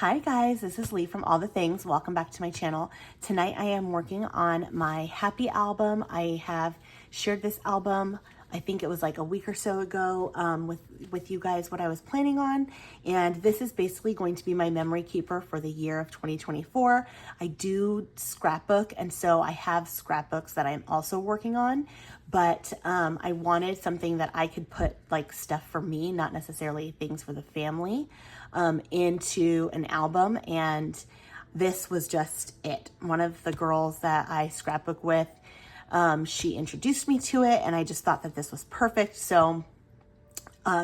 Hi guys, this is Lee from All the Things. Welcome back to my channel. Tonight I am working on my happy album. I have shared this album, I think it was like a week or so ago, with you guys what I was planning on. And this is basically going to be my memory keeper for the year of 2024. I do scrapbook, and so I have scrapbooks that I'm also working on. But I wanted something that I could put like stuff for me, not necessarily things for the family, into an album. And this was just it. One of the girls that I scrapbook with, she introduced me to it, and I just thought that this was perfect. So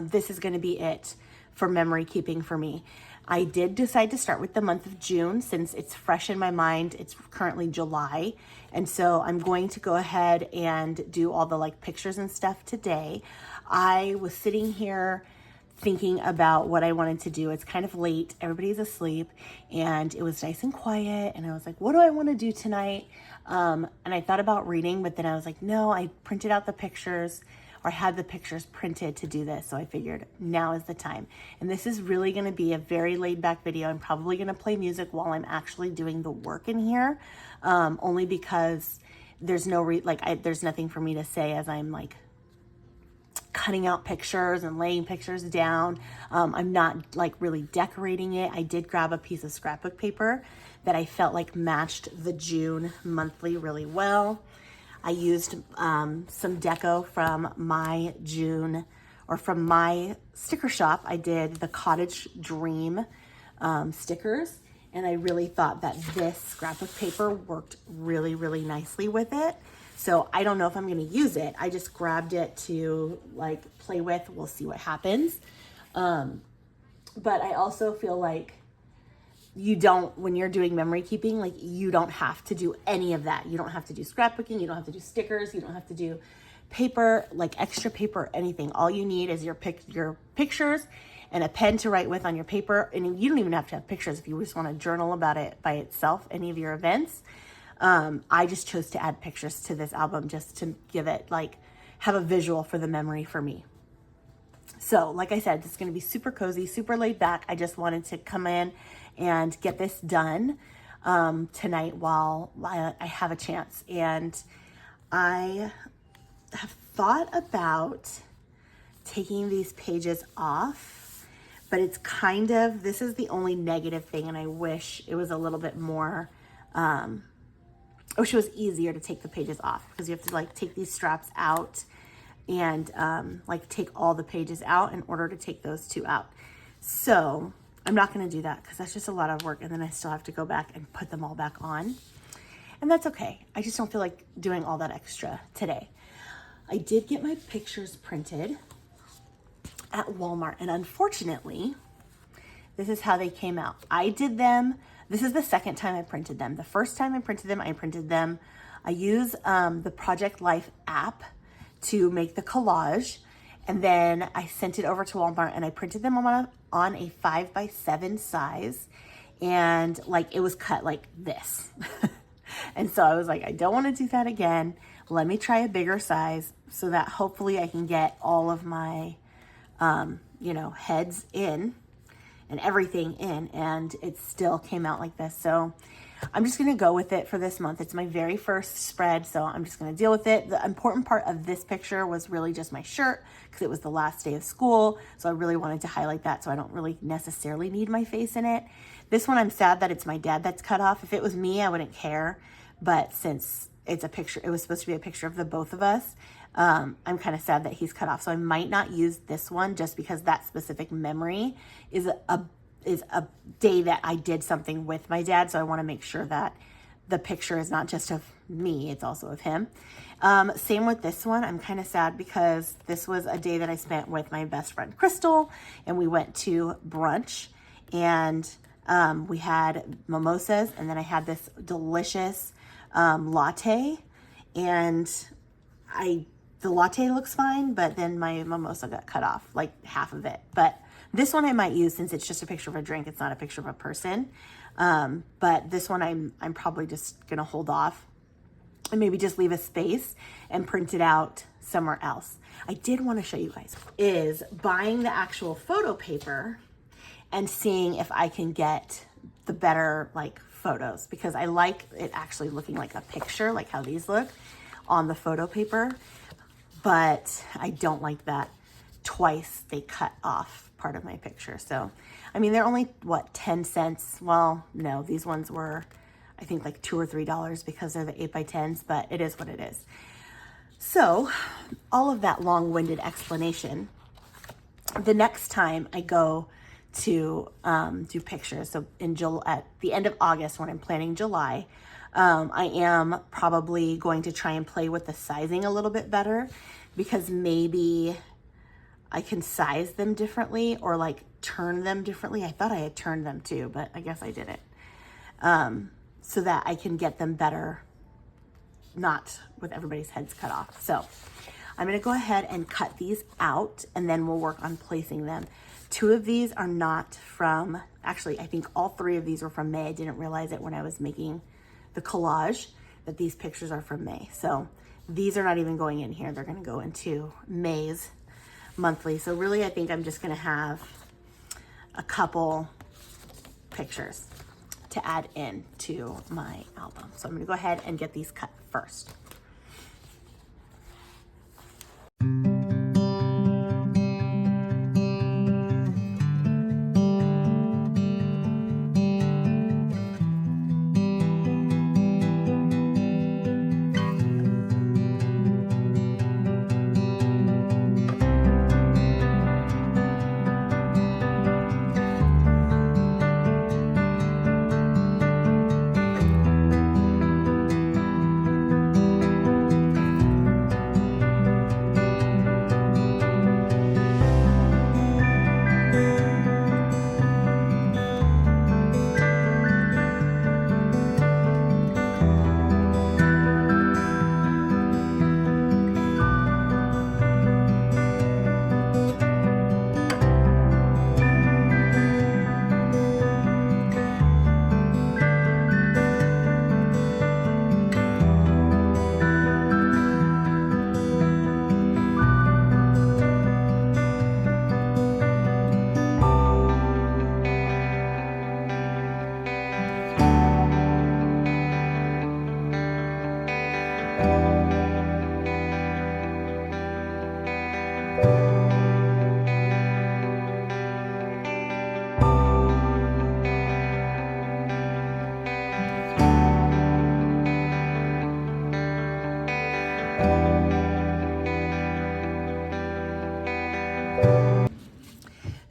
this is going to be it for memory keeping for me. I did decide to start with the month of June since it's fresh in my mind. It's currently July. And so I'm going to go ahead and do all the like pictures and stuff today. I was sitting here thinking about what I wanted to do. It's kind of late, everybody's asleep, and it was nice and quiet. And I was like, what do I want to do tonight? And I thought about reading, but then I was like, no, I printed out the pictures, or I had the pictures printed to do this. So I figured now is the time. And this is really going to be a very laid back video. I'm probably going to play music while I'm actually doing the work in here. Only because there's no there's nothing for me to say as I'm like cutting out pictures and laying pictures down. I'm not like really decorating it. I did grab a piece of scrapbook paper that I felt like matched the June monthly really well. I used some deco from my June, or from my sticker shop. I did the Cottage Dream stickers, and I really thought that this scrapbook paper worked really, really nicely with it. So I don't know if I'm gonna use it. I just grabbed it to like play with. We'll see what happens. But I also feel like when you're doing memory keeping, like you don't have to do any of that. You don't have to do scrapbooking. You don't have to do stickers. You don't have to do paper, like extra paper or anything. All you need is your pictures and a pen to write with on your paper. And you don't even have to have pictures if you just want to journal about it by itself, any of your events. I just chose to add pictures to this album just to give it have a visual for the memory for me. So like I said, this is going to be super cozy, super laid back. I just wanted to come in and get this done tonight while I have a chance. And I have thought about taking these pages off, but it's this is the only negative thing, and I wish it was a little bit more, I wish it was easier to take the pages off, because you have to take these straps out and take all the pages out in order to take those two out. So I'm not going to do that because that's just a lot of work, and then I still have to go back and put them all back on, and that's okay. I just don't feel like doing all that extra today. I did get my pictures printed at Walmart, and unfortunately, this is how they came out. I did them. This is the second time I printed them. The first time I printed them, I use the Project Life app to make the collage. And then I sent it over to Walmart and I printed them on a 5x7 size. And it was cut like this. And so I was like, I don't want to do that again. Let me try a bigger size so that hopefully I can get all of my, heads in and everything in, and it still came out like this. So I'm just gonna go with it for this month. It's my very first spread, so I'm just gonna deal with it. The important part of this picture was really just my shirt, because it was the last day of school, so I really wanted to highlight that, so I don't really necessarily need my face in it. This one, I'm sad that it's my dad that's cut off. If it was me, I wouldn't care, but since it's a picture, it was supposed to be a picture of the both of us, I'm kind of sad that he's cut off. So I might not use this one just because that specific memory is a day that I did something with my dad. So I want to make sure that the picture is not just of me, it's also of him. Same with this one. I'm kind of sad because this was a day that I spent with my best friend Crystal, and we went to brunch, and we had mimosas, and then I had this delicious latte, and the latte looks fine, but then my mimosa got cut off, like half of it. But this one I might use since it's just a picture of a drink. It's not a picture of a person. But this one I'm probably just gonna hold off and maybe just leave a space and print it out somewhere else. I did want to show you guys is buying the actual photo paper and seeing if I can get the better like photos, because I like it actually looking like a picture, like how these look on the photo paper, but I don't like that twice they cut off part of my picture. So, I mean, they're only, what, 10 cents? Well, no, these ones were, I think like $2 or $3 because they're the 8x10s, but it is what it is. So all of that long-winded explanation, the next time I go to do pictures, so at the end of August when I'm planning July, I am probably going to try and play with the sizing a little bit better, because maybe I can size them differently or like turn them differently. I thought I had turned them too, but I guess I didn't. So that I can get them better, not with everybody's heads cut off. So I'm gonna go ahead and cut these out, and then we'll work on placing them. 2 of these are not from, actually, I think all 3 of these were from May. I didn't realize it when I was making the collage that these pictures are from May. So these are not even going in here. They're gonna go into May's monthly. So really, I think I'm just gonna have a couple pictures to add in to my album. So I'm gonna go ahead and get these cut first.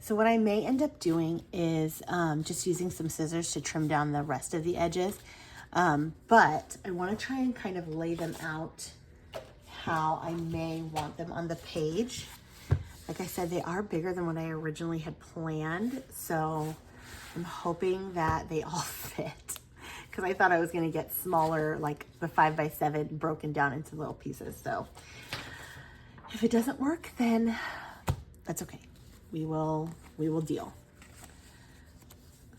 So what I may end up doing is just using some scissors to trim down the rest of the edges. But I want to try and kind of lay them out how I may want them on the page. Like I said, they are bigger than what I originally had planned. So I'm hoping that they all fit, because I thought I was going to get smaller, like the 5x7 broken down into little pieces. So if it doesn't work, then that's okay. We will deal.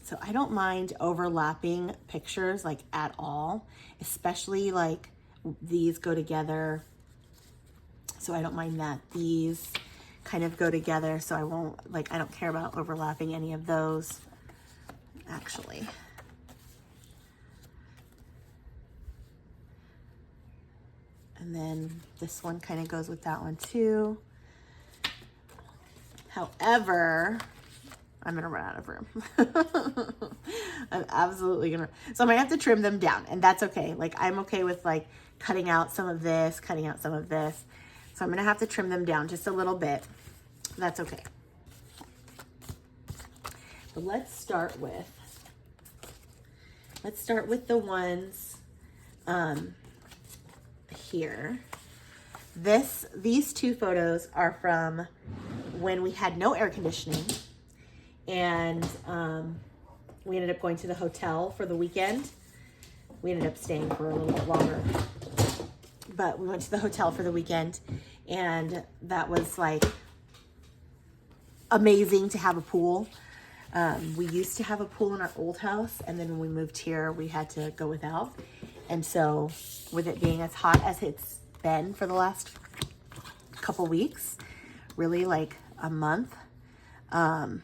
So I don't mind overlapping pictures like at all, especially like these go together. So I don't mind that these kind of go together. So I won't, like, I don't care about overlapping any of those actually. And then this one kind of goes with that one too. However, I'm gonna run out of room. I'm absolutely gonna, so I might have to trim them down, and that's okay. Like, I'm okay with like cutting out some of this, cutting out some of this. So I'm gonna have to trim them down just a little bit. That's okay. But let's start with the ones here. These 2 photos are from when we had no air conditioning, and we ended up going to the hotel for the weekend. We ended up staying for a little bit longer, but we went to the hotel for the weekend, and that was like amazing to have a pool. We used to have a pool in our old house, and then when we moved here, we had to go without. And so with it being as hot as it's been for the last couple weeks, really like a month, I'm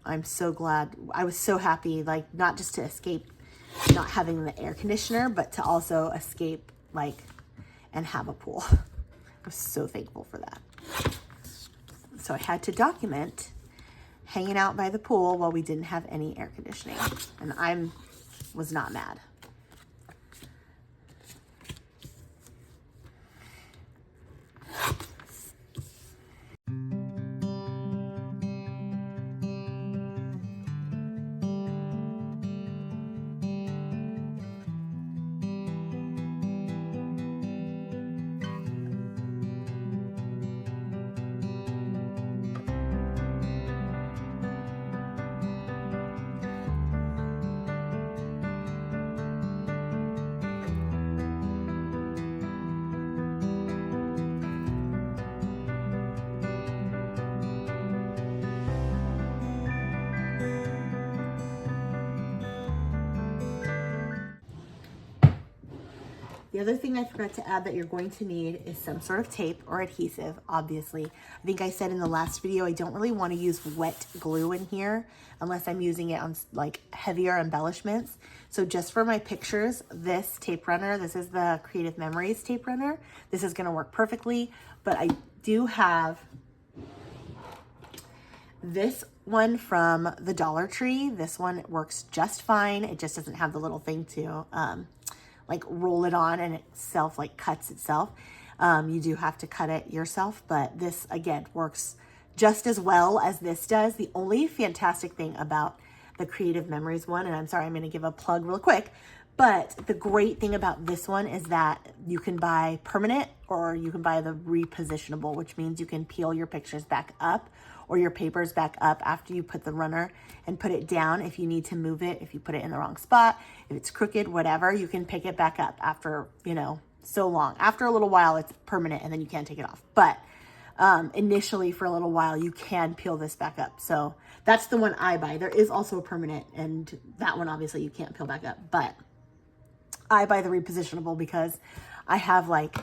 I'm so glad. I was so happy, like not just to escape not having the air conditioner, but to also escape like and have a pool. I was so thankful for that. So I had to document hanging out by the pool while we didn't have any air conditioning, and was not mad. The other thing I forgot to add that you're going to need is some sort of tape or adhesive, obviously. I think I said in the last video, I don't really want to use wet glue in here unless I'm using it on like heavier embellishments. So just for my pictures, this tape runner, this is the Creative Memories tape runner. This is going to work perfectly, but I do have this one from the Dollar Tree. This one works just fine. It just doesn't have the little thing to like roll it on, and itself like cuts itself. You do have to cut it yourself, but this again works just as well as this does. The only fantastic thing about the Creative Memories one, and I'm sorry, I'm gonna give a plug real quick, but the great thing about this one is that you can buy permanent or you can buy the repositionable, which means you can peel your pictures back up or your papers back up after you put the runner and put it down. If you need to move it, if you put it in the wrong spot, if it's crooked, whatever, you can pick it back up after, you know, so long. After a little while, it's permanent and then you can't take it off. But initially for a little while, you can peel this back up. So that's the one I buy. There is also a permanent, and that one obviously you can't peel back up, but I buy the repositionable because I have like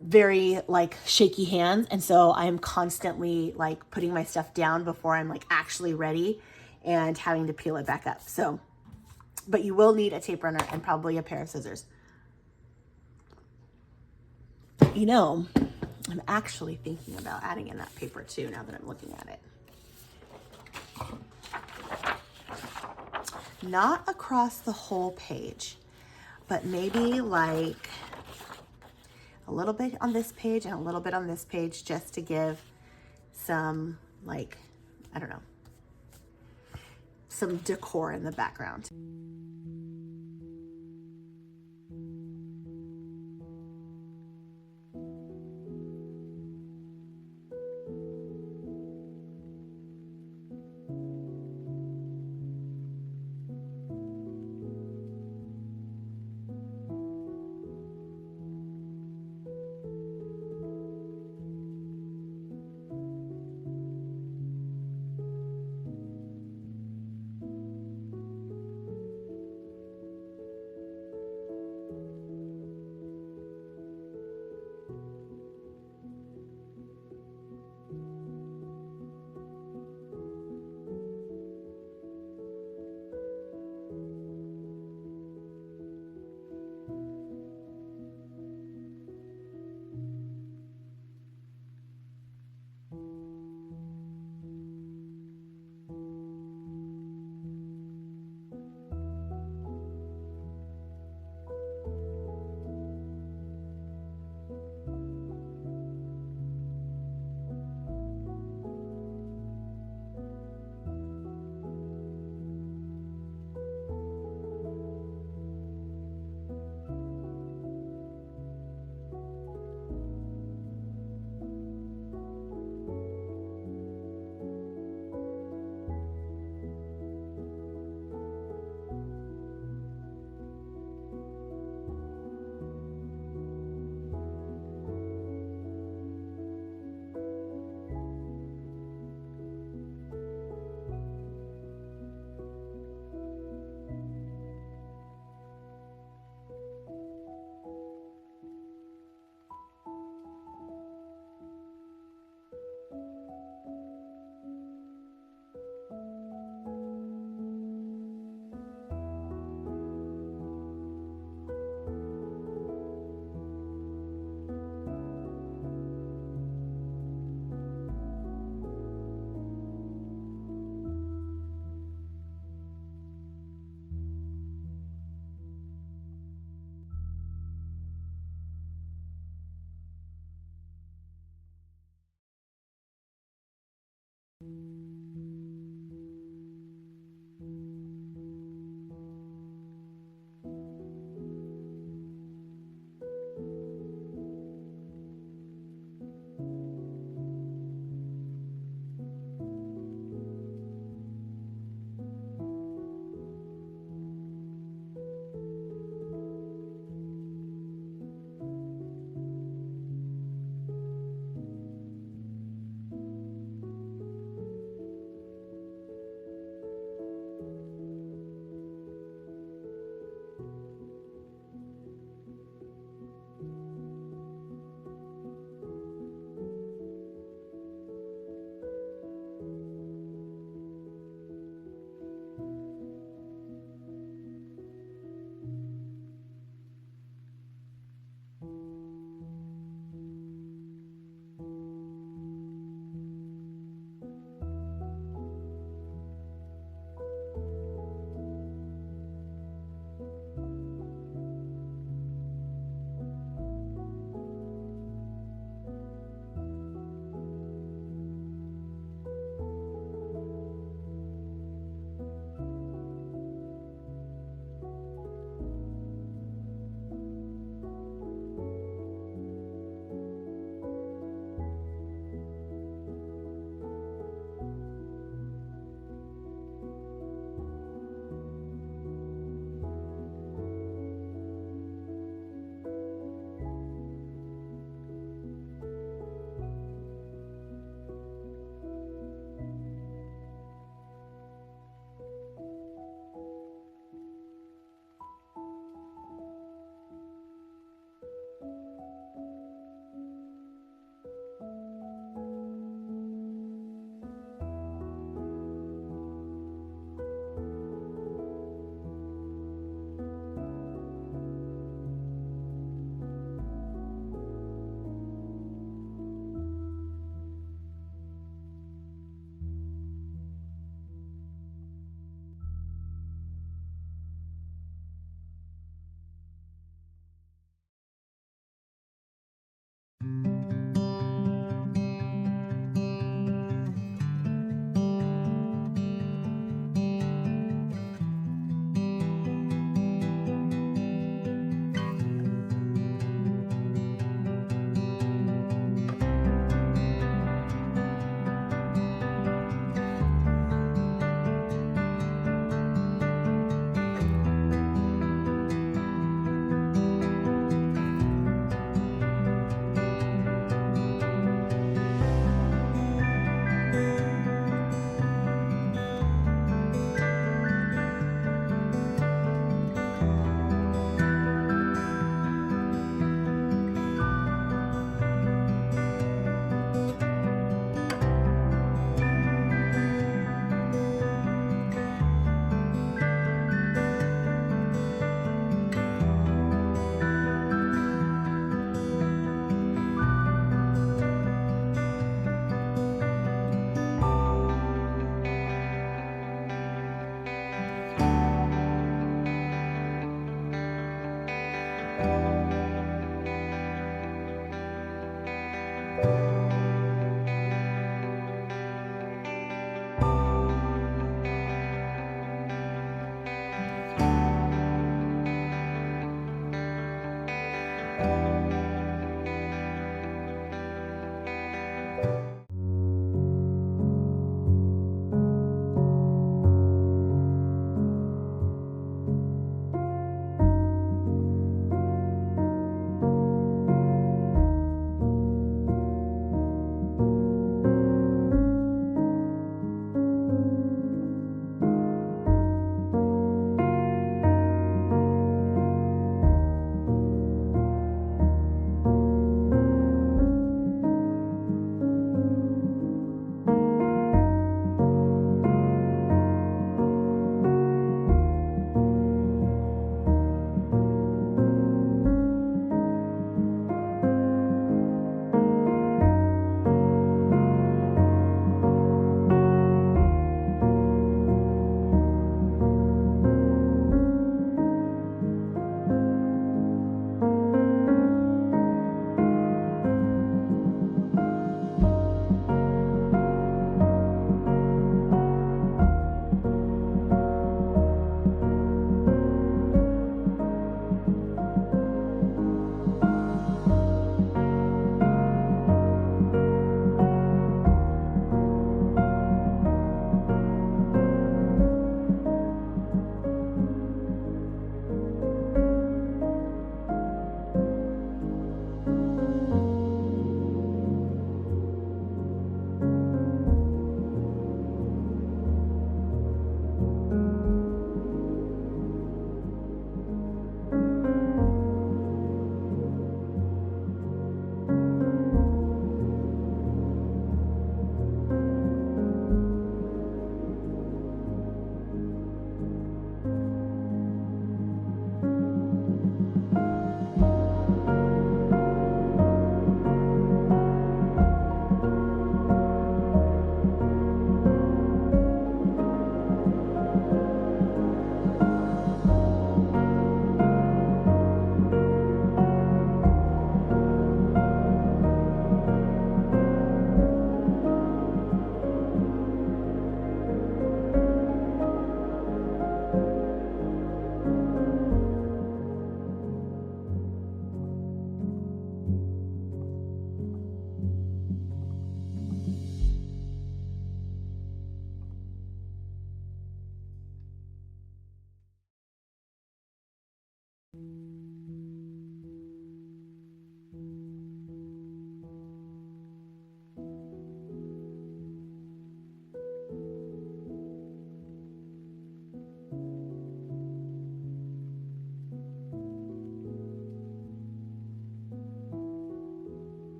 very like shaky hands, and so I'm constantly like putting my stuff down before I'm like actually ready and having to peel it back up. So, but you will need a tape runner and probably a pair of scissors. You know, I'm actually thinking about adding in that paper too now that I'm looking at it. Not across the whole page, but maybe like a little bit on this page and a little bit on this page, just to give some, like, I don't know, some decor in the background.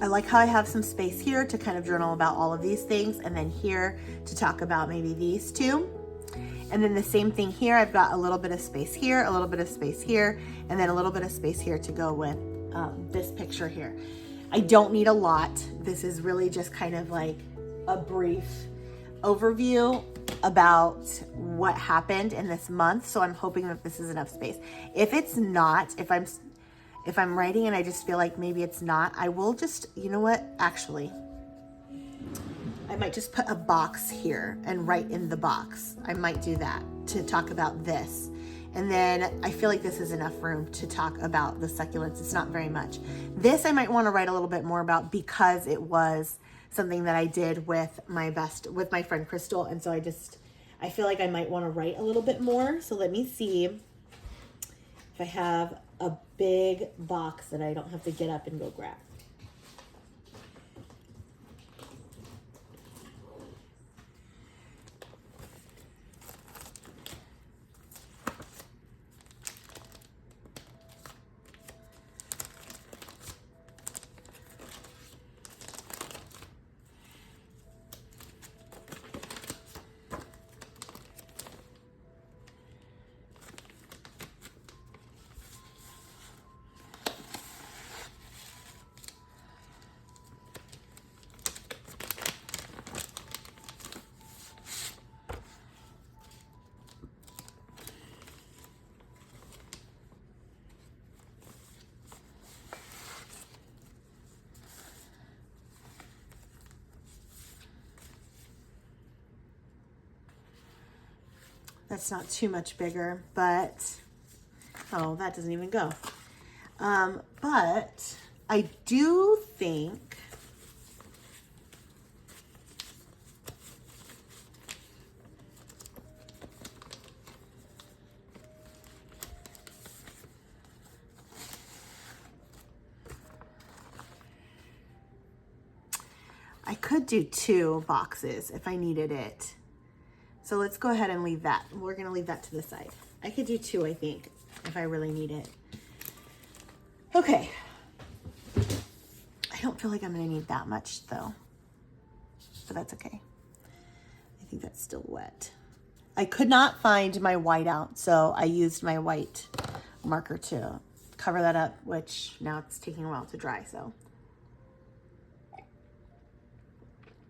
I like how I have some space here to kind of journal about all of these things, and then here to talk about maybe these two. And then the same thing here, I've got a little bit of space here, a little bit of space here, and then a little bit of space here to go with this picture here. I don't need a lot. This is really just kind of like a brief overview about what happened in this month. So I'm hoping that this is enough space. If it's not, if I'm writing and I just feel like maybe it's not, I will just, you know what, actually, I might just put a box here and write in the box. I might do that to talk about this. And then I feel like this is enough room to talk about the succulents. It's not very much. This I might want to write a little bit more about because it was something that I did with my friend Crystal. And so I feel like I might want to write a little bit more. So let me see if I have a big box that I don't have to get up and go grab. That's not too much bigger, but, oh, that doesn't even go. But I do think I could do 2 boxes if I needed it. So let's go ahead and leave that. We're gonna leave that to the side. I could do 2, I think, if I really need it. Okay. I don't feel like I'm gonna need that much though, but that's okay. I think that's still wet. I could not find my white out, so I used my white marker to cover that up, which now it's taking a while to dry, so.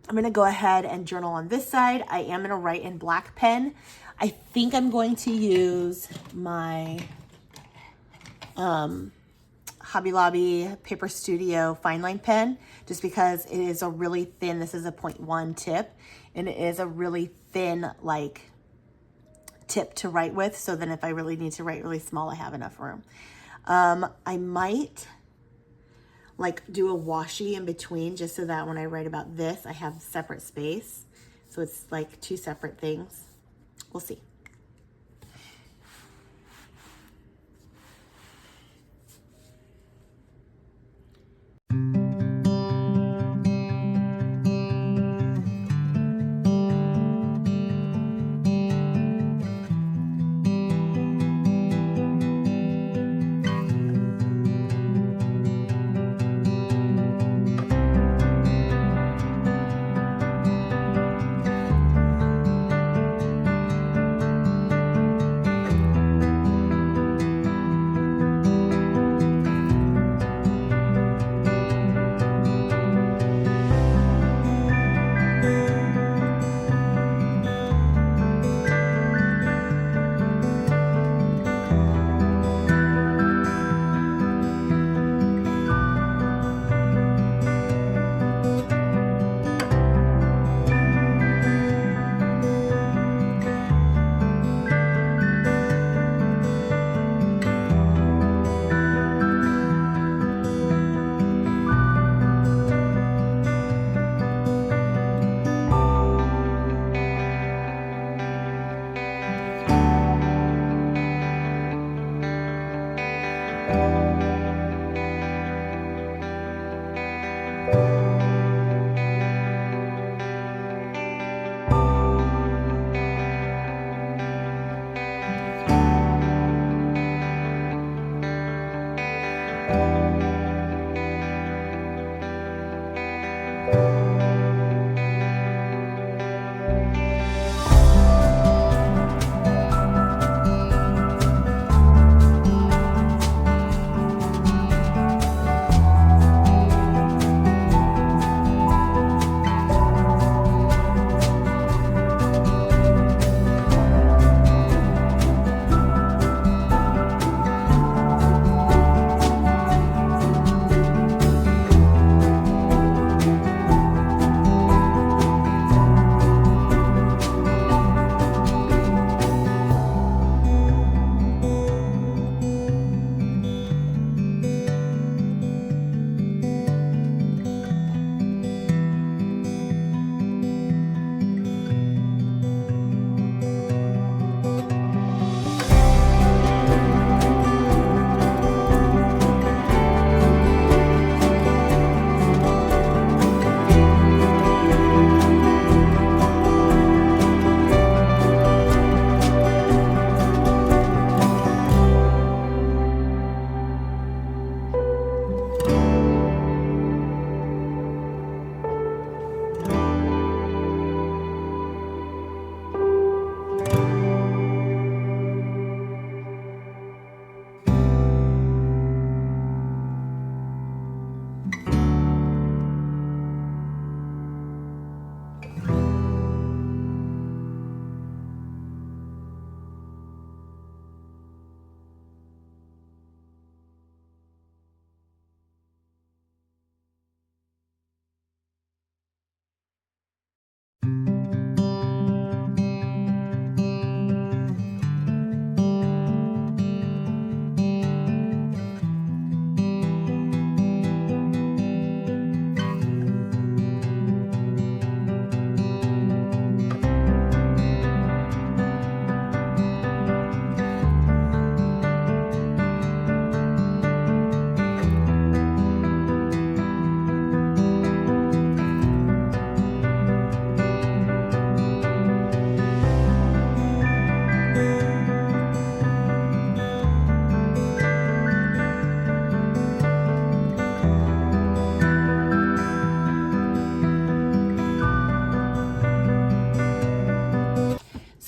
I'm gonna go ahead and journal on this side. I am gonna write in black pen. I think I'm going to use my Hobby Lobby Paper Studio fine line pen, just because it is a really thin, this is a 0.1 tip, and it is a really thin like tip to write with. So then if I really need to write really small, I have enough room. I might like do a washi in between just so that when I write about this, I have separate space. So it's like 2 separate things. We'll see.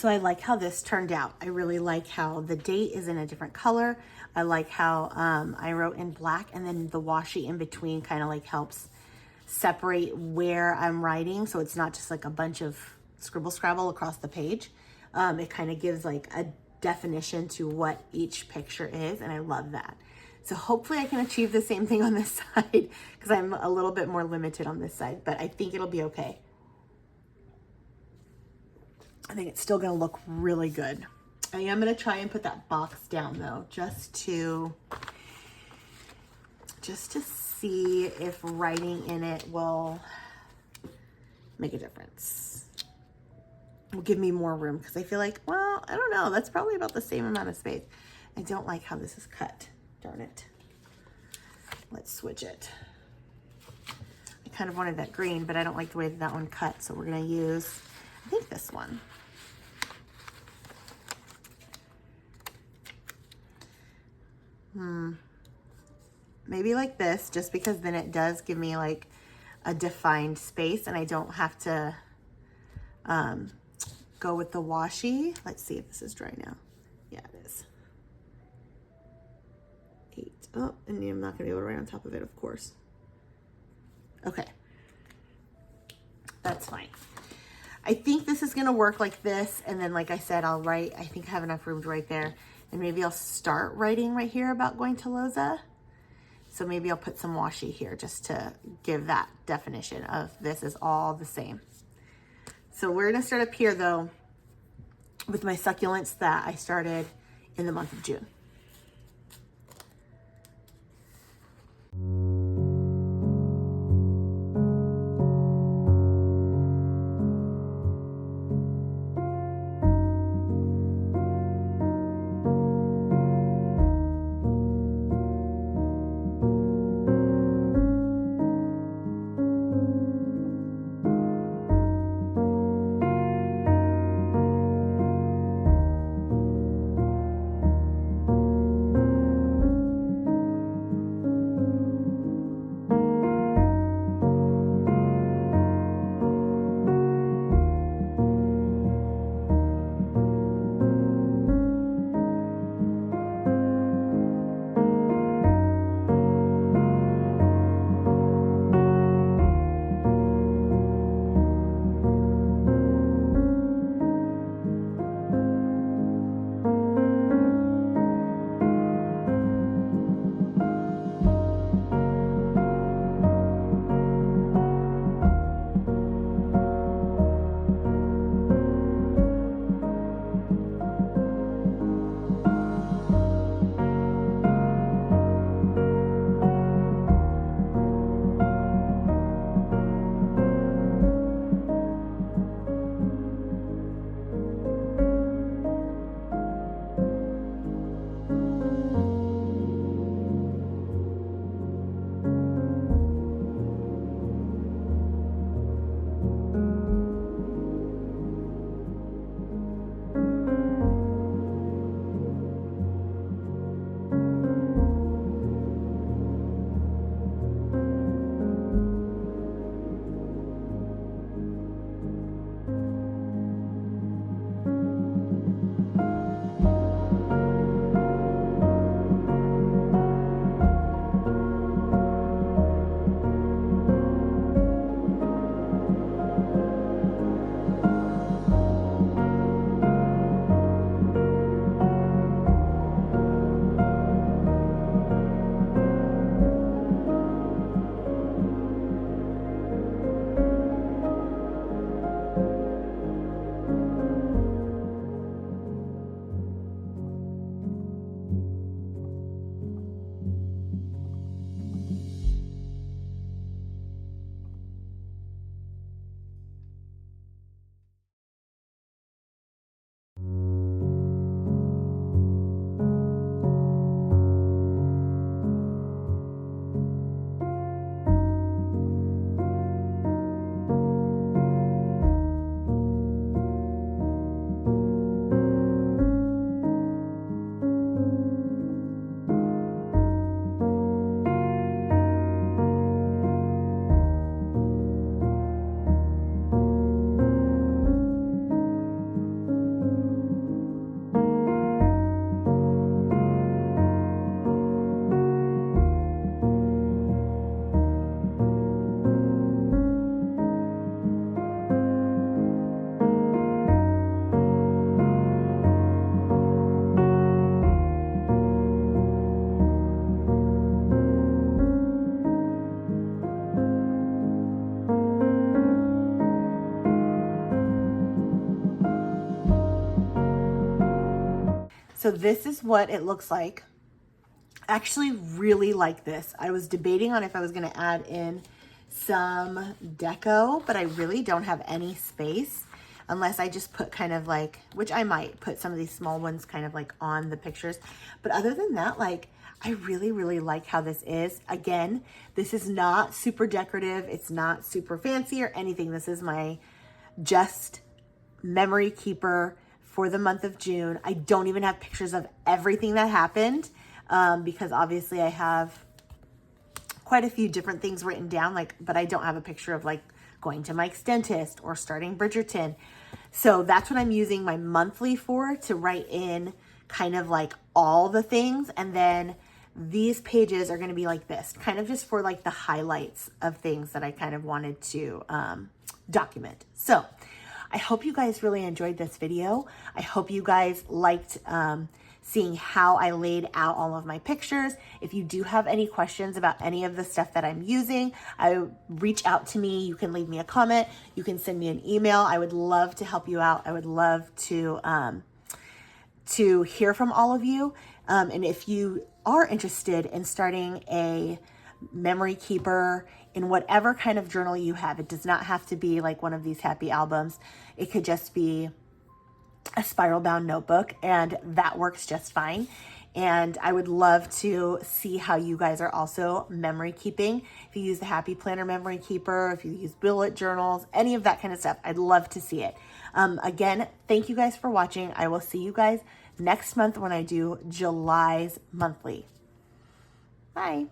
So I like how this turned out. I really like how the date is in a different color. I like how I wrote in black, and then the washi in between kind of like helps separate where I'm writing. So it's not just like a bunch of scribble scrabble across the page. It kind of gives like a definition to what each picture is, and I love that. So hopefully I can achieve the same thing on this side, because I'm a little bit more limited on this side, but I think it'll be okay. I think it's still gonna look really good. I am gonna try and put that box down though, just to see if writing in it will make a difference. Will give me more room, because I feel like, well, I don't know, that's probably about the same amount of space. I don't like how this is cut, darn it. Let's switch it. I kind of wanted that green, but I don't like the way that one cut, so we're gonna use, I think, this one. Maybe like this, just because then it does give me like a defined space, and I don't have to go with the washi. Let's see if this is dry now. Yeah, it is. 8. Oh, and I'm not gonna be able to write on top of it, of course. Okay, that's fine. I think this is gonna work like this, and then like I said, I'll write, I think I have enough room to write there, and maybe I'll start writing right here about going to Loza. So maybe I'll put some washi here just to give that definition of this is all the same. So we're gonna start up here though with my succulents that I started in the month of June. So this is what it looks like. I actually really like this. I was debating on if I was going to add in some deco, but I really don't have any space unless I just put kind of like, which I might put some of these small ones kind of like on the pictures. But other than that, like, I really, really like how this is. Again, this is not super decorative. It's not super fancy or anything. This is my just memory keeper for the month of June. I don't even have pictures of everything that happened because obviously I have quite a few different things written down, like, but I don't have a picture of like going to Mike's dentist or starting Bridgerton. So that's what I'm using my monthly for, to write in kind of like all the things. And then these pages are going to be like this, kind of just for like the highlights of things that I kind of wanted to document. So I hope you guys really enjoyed this video. I hope you guys liked seeing how I laid out all of my pictures. If you do have any questions about any of the stuff that I'm using, reach out to me. You can leave me a comment. You can send me an email. I would love to help you out. I would love to hear from all of you. And if you are interested in starting a memory keeper in whatever kind of journal you have, it does not have to be like one of these happy albums. It could just be a spiral bound notebook, and that works just fine. And I would love to see how you guys are also memory keeping. If you use the Happy Planner memory keeper, if you use bullet journals, any of that kind of stuff, I'd love to see it. Again, thank you guys for watching. I will see you guys next month when I do July's monthly. Bye.